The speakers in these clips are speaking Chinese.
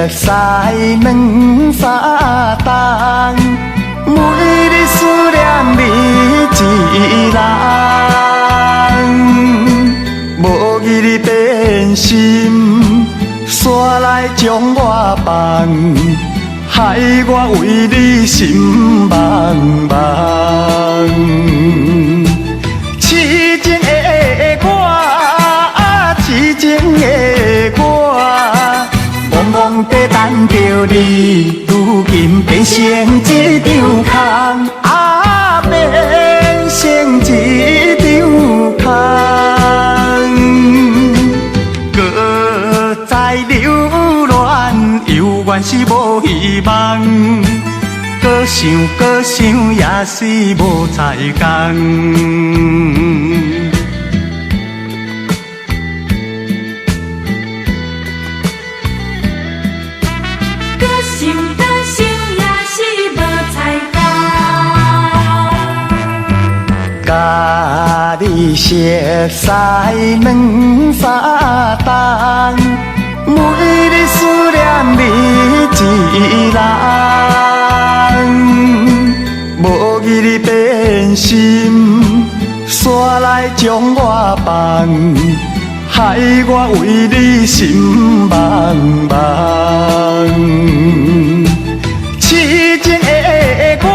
熟悉两三冬，每日思念你一人，无义你变心，煞来将我放，害我为你心茫茫。痴情的我，痴情的我，茫茫地等着你，如今变成一张空，变成一张空。搁再留恋，犹原是无希望。搁想，也是无彩工。甲你熟悉两三冬，每日思念你一人，无义你变心，煞来将我放，害我为你心茫茫。痴情的我，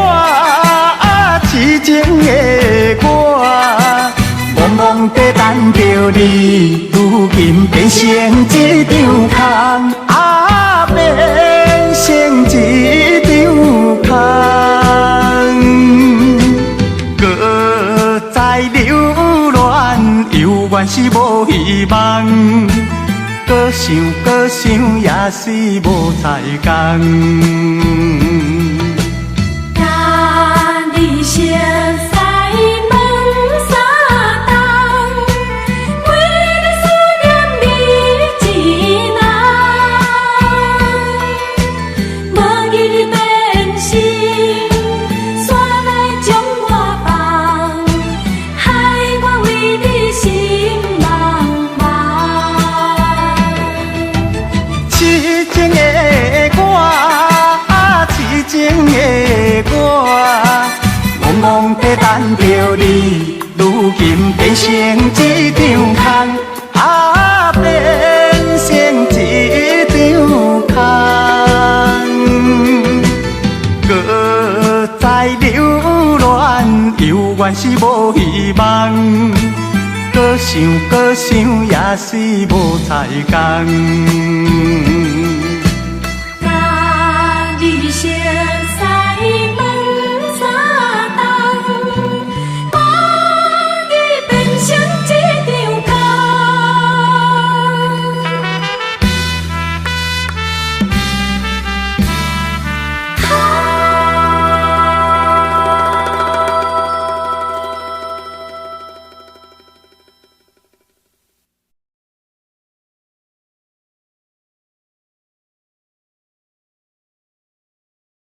痴情的我，茫茫地等着你，如今变成一张空，变成一张空。搁再留恋，犹原是无希望。搁想，也是无彩工。茫茫地等着你，如今变成一张空，变成一张空。搁再留恋，犹原是无希望。搁想，也是无彩工。